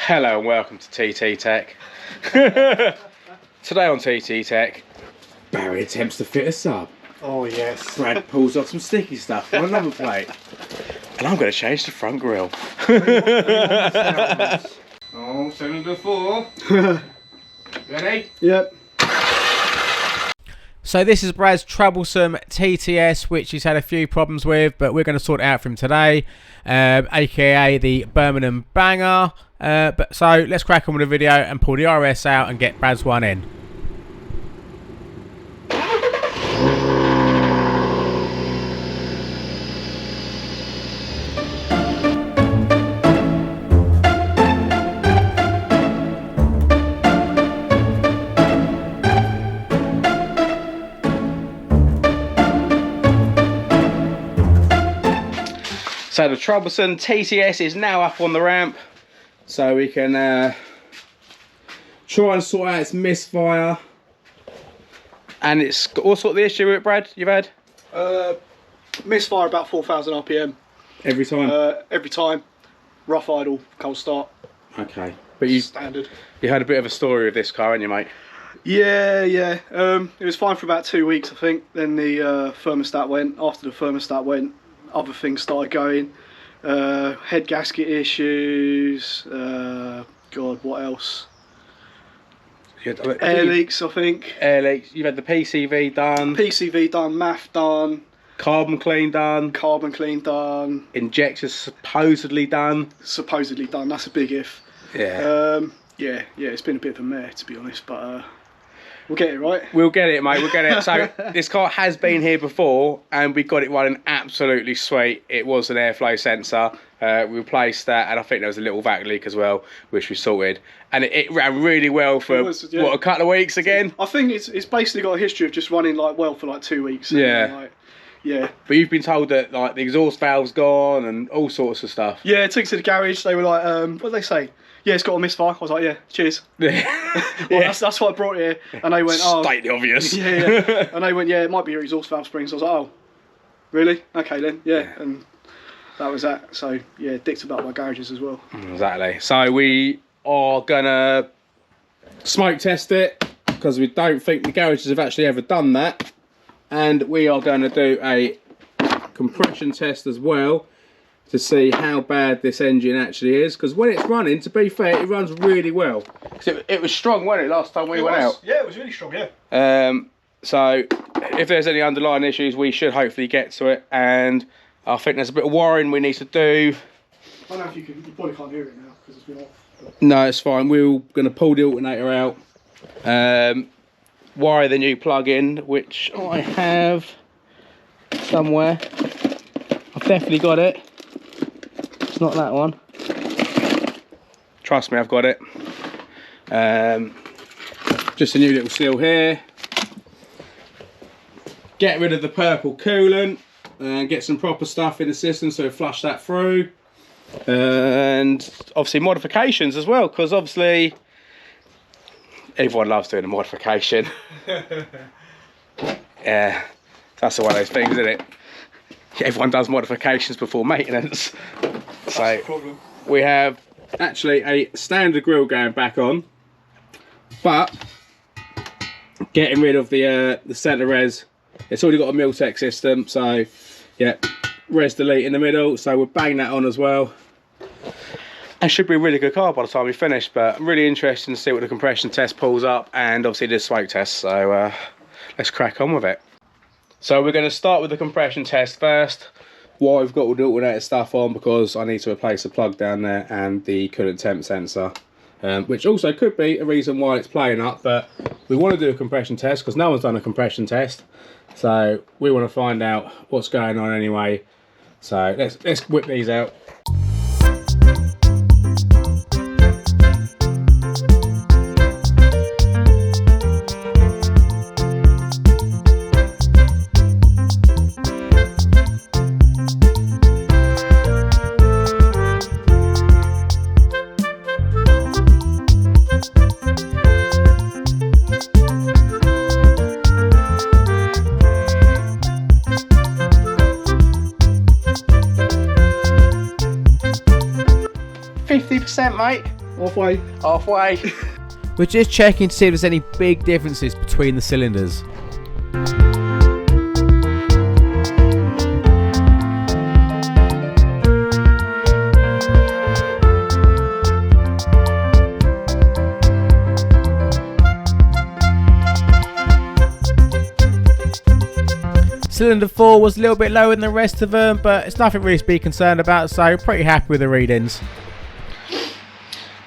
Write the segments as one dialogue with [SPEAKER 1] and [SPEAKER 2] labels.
[SPEAKER 1] Hello and welcome to TT Tech. Today on TT Tech, Barry attempts to fit a sub.
[SPEAKER 2] Oh yes.
[SPEAKER 1] Brad pulls off some sticky stuff on a number plate. And I'm going to change the front grille. Oh, 7 to 4. Ready?
[SPEAKER 2] Yep.
[SPEAKER 3] So this is Brad's troublesome TTS, which he's had a few problems with, but we're going to sort it out for him today, aka the Birmingham banger. So let's crack on with the video and pull the RS out and get Brad's one in.
[SPEAKER 1] So the troublesome TTS is now up on the ramp, so we can try and sort out its misfire. And it's what sort of the issue with it, Brad, you've had?
[SPEAKER 2] Misfire about 4,000 RPM.
[SPEAKER 1] Every time?
[SPEAKER 2] Every time. Rough idle, cold start.
[SPEAKER 1] Okay. But you
[SPEAKER 2] Standard.
[SPEAKER 1] You had a bit of a story with this car, haven't you, mate?
[SPEAKER 2] Yeah. It was fine for about 2 weeks, I think. Then the thermostat went. After the thermostat went, other things started going. Head gasket issues. God, what else? Air leaks, I think.
[SPEAKER 1] Air leaks. You've had the PCV done.
[SPEAKER 2] PCV done, MAF done.
[SPEAKER 1] Carbon clean done.
[SPEAKER 2] Carbon clean done.
[SPEAKER 1] Injectors supposedly done.
[SPEAKER 2] Supposedly done. That's a big if.
[SPEAKER 1] Yeah.
[SPEAKER 2] Yeah. It's been a bit of a mare, to be honest, but we'll get it right.
[SPEAKER 1] We'll get it, mate. We'll get it. So this car has been here before, and we got it running absolutely sweet. It was an airflow sensor. We replaced that, and I think there was a little vac leak as well, which we sorted. And it ran really well for what, a couple of weeks again.
[SPEAKER 2] I think it's basically got a history of just running like well for like 2 weeks.
[SPEAKER 1] Yeah.
[SPEAKER 2] Yeah.
[SPEAKER 1] But you've been told that like the exhaust valve's gone and all sorts of stuff.
[SPEAKER 2] Yeah, took it to the garage. They were like, what did they say? Yeah, it's got a misfire. I was like, yeah, cheers.
[SPEAKER 1] Yeah.
[SPEAKER 2] Well, that's why I brought it here. And they went, oh.
[SPEAKER 1] State the obvious.
[SPEAKER 2] Yeah. And they went, yeah, it might be your exhaust valve springs. I was like, oh, really? Okay then. Yeah. And that was that. So yeah, dicked about my garages as well.
[SPEAKER 1] Exactly. So we are gonna smoke test it because we don't think the garages have actually ever done that, and we are going to do a compression test as well to see how bad this engine actually is, because when it's running, to be fair, it runs really well. It was strong, wasn't it, last time we went out?
[SPEAKER 2] Yeah, it was really strong, yeah.
[SPEAKER 1] So if there's any underlying issues, we should hopefully get to it, and I think there's a bit of wiring we need to do.
[SPEAKER 2] I don't know if you probably can't hear it now because it's been off. But...
[SPEAKER 1] No, it's fine. We're going to pull the alternator out, wire the new plug-in, which I have somewhere. I've definitely got it. It's not that one. Trust me, I've got it. Just a new little seal here. Get rid of the purple coolant and get some proper stuff in the system, so flush that through. And obviously modifications as well, because obviously everyone loves doing a modification. Yeah, that's one of those things, isn't it? Everyone does modifications before maintenance. So we have actually a standard grille going back on, but getting rid of the centre res. It's already got a Miltech system, so yeah, res delete in the middle, so we'll bang that on as well. And should be a really good car by the time we finish, but I'm really interested to see what the compression test pulls up, and obviously this smoke test, so let's crack on with it. So we're going to start with the compression test first. Why we've got all the alternator stuff on, because I need to replace the plug down there and the coolant temp sensor, which also could be a reason why it's playing up, but we want to do a compression test because no one's done a compression test, so we want to find out what's going on anyway. So let's whip these out.
[SPEAKER 2] Halfway.
[SPEAKER 1] Halfway.
[SPEAKER 3] We're just checking to see if there's any big differences between the cylinders. Cylinder 4 was a little bit lower than the rest of them, but it's nothing really to be concerned about, so pretty happy with the readings.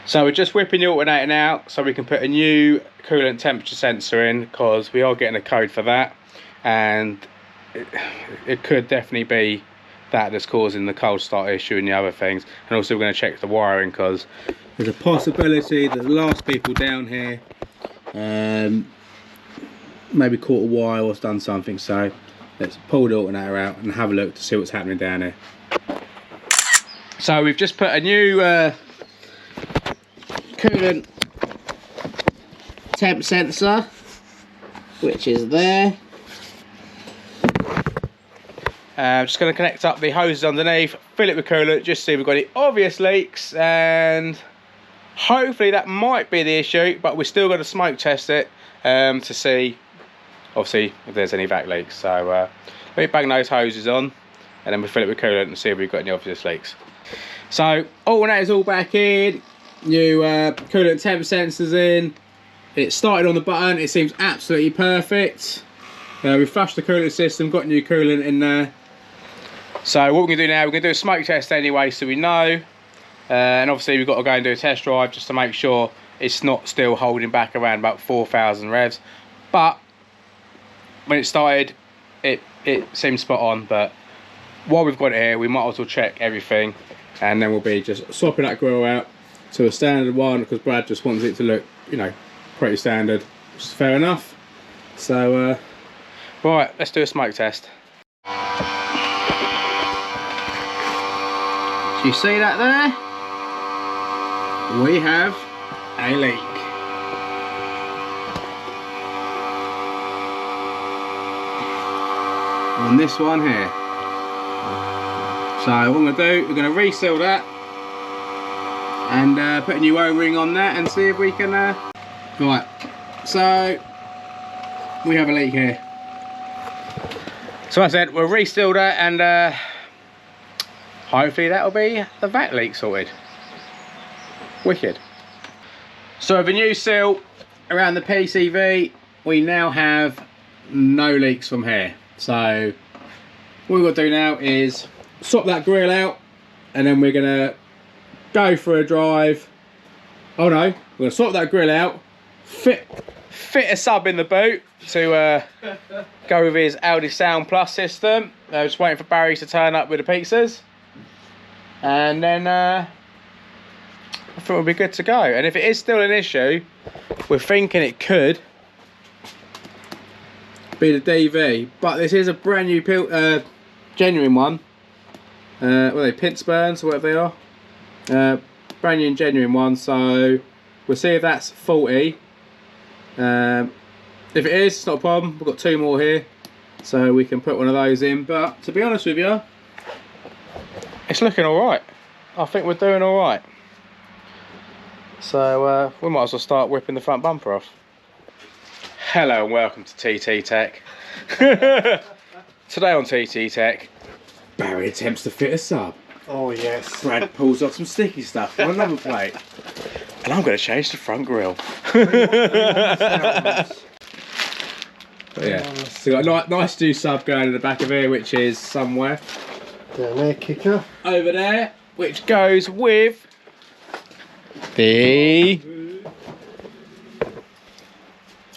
[SPEAKER 1] So we're just whipping the alternator out so we can put a new coolant temperature sensor in, because we are getting a code for that, and it could definitely be that that's causing the cold start issue and the other things. And also we're going to check the wiring, because there's a possibility that the last people down here maybe caught a wire or done something. So let's pull the alternator out and have a look to see what's happening down here. So we've just put a new coolant temp sensor, which is there. Just going to connect up the hoses underneath, fill it with coolant, just see if we've got any obvious leaks, and hopefully that might be the issue, but we're still going to smoke test it to see, obviously, if there's any vac leaks. So let me bang those hoses on, and then we fill it with coolant and see if we've got any obvious leaks. So alternator's all back in, new coolant temp sensors in. It started on the button, it seems absolutely perfect. We flushed the coolant system, got new coolant in there. So what we're going to do now, we're going to do a smoke test anyway, so we know. And obviously we've got to go and do a test drive just to make sure it's not still holding back around about 4,000 revs. But when it started, it seemed spot on. But while we've got it here, we might as well check everything, and then we'll be just swapping that grill out to a standard one, because Brad just wants it to look, you know, pretty standard, which is fair enough. So right, let's do a smoke test. Do you see that there? We have a leak. On this one here. So what I'm going to do, we're going to reseal that and put a new O-ring on that and see if we can... Right, so we have a leak here. So as I said, we'll reseal that, and hopefully that'll be the vac leak sorted. Wicked. So with a new seal around the PCV, we now have no leaks from here. So what we've got to do now is swap that grill out, and then we're gonna go for a drive. Oh no, we're gonna swap that grill out, fit a sub in the boot to go with his Audi Sound Plus system. Just waiting for Barry to turn up with the pizzas, and then I think we'll be good to go. And if it is still an issue, we're thinking it could be the DV, but this is a brand new genuine one. What are they, pit spurns or whatever they are? Brand new and genuine one, so we'll see if that's faulty. If it is, it's not a problem. We've got two more here, so we can put one of those in. But to be honest with you, it's looking alright. I think we're doing alright. So we might as well start whipping the front bumper off. Hello and welcome to TT Tech. Today on TT Tech, Barry attempts to fit a sub.
[SPEAKER 2] Oh yes.
[SPEAKER 1] Brad pulls off some sticky stuff on another plate. And I'm going to change the front grille. Yeah, so we've got a nice new sub going in the back of here, which is somewhere
[SPEAKER 2] Down there, kicker.
[SPEAKER 1] over there, which goes with the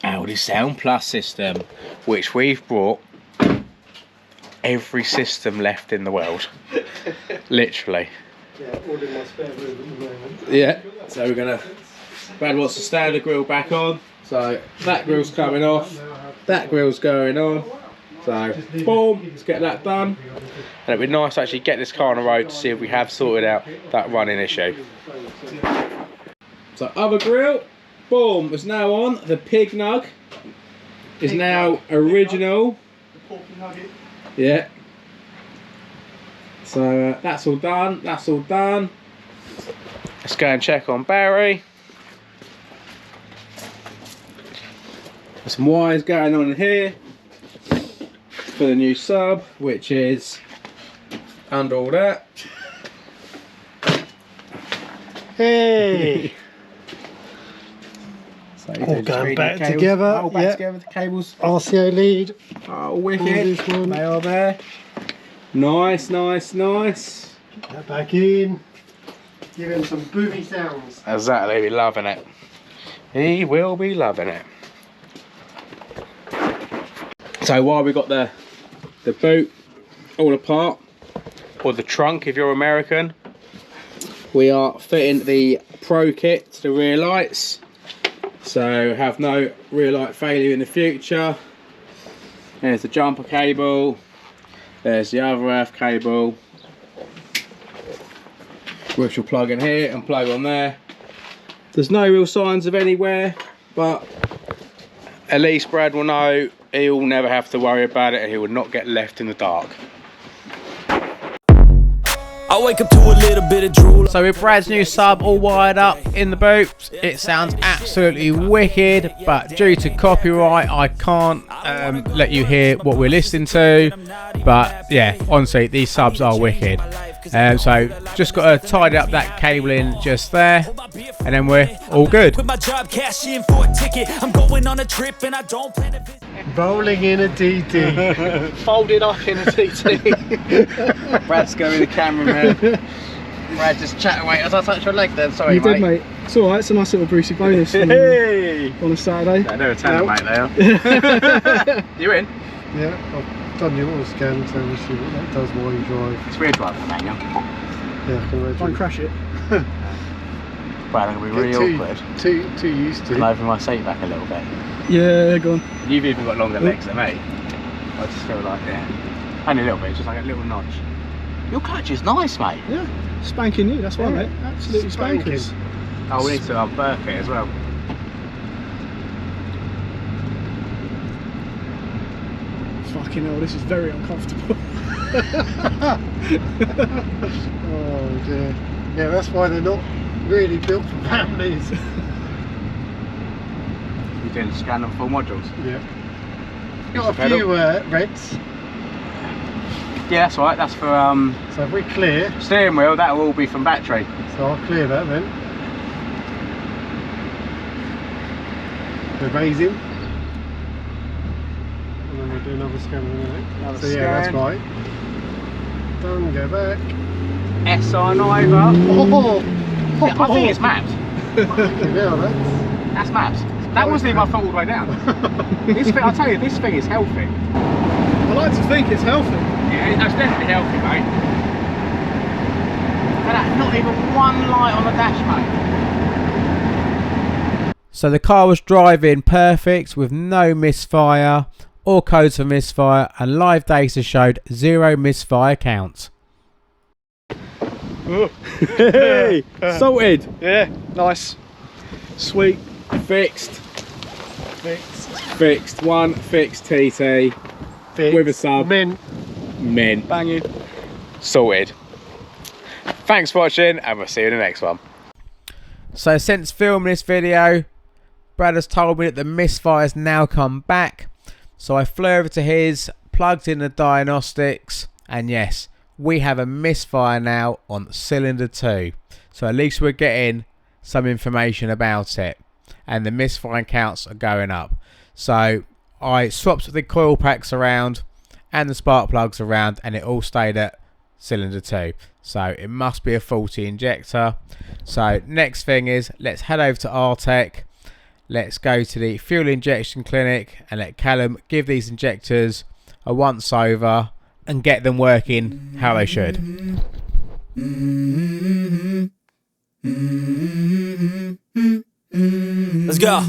[SPEAKER 1] Audi Sound Plus system, which we've brought every system left in the world. Literally.
[SPEAKER 2] Yeah, all in my spare room at the moment.
[SPEAKER 1] Yeah, so we're gonna, Brad wants the standard grill back on, so that grill's coming off, that grill's going on, so boom, let's get that done. And it'd be nice to actually get this car on the road to see if we have sorted out that running issue. So other grill, boom, is now on. The pig nug is now original.
[SPEAKER 2] The pork nugget.
[SPEAKER 1] Yeah. So that's all done, that's all done. Let's go and check on Barry. There's some wires going on in here for the new sub, which is under all that.
[SPEAKER 2] Hey!
[SPEAKER 1] So
[SPEAKER 2] All going back together.
[SPEAKER 1] All back together, the cables.
[SPEAKER 2] RCA lead.
[SPEAKER 1] Oh, wicked. They are there. Nice, nice, nice.
[SPEAKER 2] Get that back in. Give him some boomy sounds.
[SPEAKER 1] Exactly, he'll be loving it. He will be loving it. So while we got the boot all apart, or the trunk if you're American, we are fitting the Pro Kit to the rear lights, so have no rear light failure in the future. There's the jumper cable, there's the other earth cable, which will plug in here and plug on there. There's no real signs of anywhere, but at least Brad will know he'll never have to worry about it and he will not get left in the dark.
[SPEAKER 4] I wake up to a little bit of drool.
[SPEAKER 3] So with Brad's new sub all wired up in the boot, it sounds absolutely wicked, but due to copyright I can't let you hear what we're listening to. But yeah, honestly, these subs are wicked. So just got to tidy up that cable in just there, and then we're all good.
[SPEAKER 4] With my job, cash in for a ticket. I'm going on a trip and I don't plan to visit.
[SPEAKER 2] Rolling in a DD. Folded up in a TT.
[SPEAKER 1] Brad's going the cameraman. Brad, just chat away. As I touch your leg then, sorry
[SPEAKER 2] You
[SPEAKER 1] mate.
[SPEAKER 2] did, mate. It's alright, it's a nice little Brucey bonus on a Saturday.
[SPEAKER 1] I never tell them, mate, they are. You in?
[SPEAKER 2] Yeah, I've done the auto scan, so we'll see what that does while you drive.
[SPEAKER 1] It's weird driving the manual.
[SPEAKER 2] Yeah, I can imagine. Don't crash it.
[SPEAKER 1] Brad, I'm going to be really awkward.
[SPEAKER 2] Too used to.
[SPEAKER 1] I'll open my seat back a little bit.
[SPEAKER 2] Yeah, go on.
[SPEAKER 1] You've even got longer legs than me. I just feel like, yeah. Only a little bit, just like a little notch. Your clutch is nice, mate.
[SPEAKER 2] Yeah, spanking new, that's why, mate. Absolutely spankers.
[SPEAKER 1] Oh, we need to unburp it as well.
[SPEAKER 2] Fucking hell, this is very uncomfortable. Oh dear. Yeah, that's why they're not really built for families.
[SPEAKER 1] You can scan them full modules.
[SPEAKER 2] Yeah. Got a few reds.
[SPEAKER 1] Yeah, that's right. That's for
[SPEAKER 2] So if we clear,
[SPEAKER 1] steering wheel. That will all be from battery.
[SPEAKER 2] so I'll clear that then. We're raising. And then we'll do another scan in a minute. So yeah, that's right. Done, go back.
[SPEAKER 1] SR Niver.
[SPEAKER 2] Oh!
[SPEAKER 1] Yeah, I think it's maps.
[SPEAKER 2] Fucking hell,
[SPEAKER 1] That's maps. That wasn't even my fault all the way down. This thing, I'll tell you, this thing is healthy.
[SPEAKER 2] I like to think it's healthy.
[SPEAKER 1] Yeah, it's definitely healthy, mate. But not even one light on the dash, mate.
[SPEAKER 3] So the car was driving perfect with no misfire or codes for misfire, and live data showed 0 misfire counts.
[SPEAKER 1] Hey, sorted.
[SPEAKER 2] Yeah, nice. Sweet.
[SPEAKER 1] Fixed.
[SPEAKER 2] Fixed.
[SPEAKER 1] Fixed. One fixed TT.
[SPEAKER 2] Fixed.
[SPEAKER 1] With a sub.
[SPEAKER 2] Mint.
[SPEAKER 1] Mint.
[SPEAKER 2] Banging.
[SPEAKER 1] Sorted. Thanks for watching, and we'll see you in the next one.
[SPEAKER 3] So since filming this video, Brad has told me that the misfire's now come back. So I flew over to his, plugged in the diagnostics, and yes, we have a misfire now on cylinder 2. So at least we're getting some information about it, and the misfire counts are going up. So I swapped the coil packs around and the spark plugs around, and it all stayed at cylinder 2. So it must be a faulty injector. So next thing is, let's head over to Artec. Let's go to the fuel injection clinic and let Callum give these injectors a once over and get them working how they should.
[SPEAKER 4] Let's go.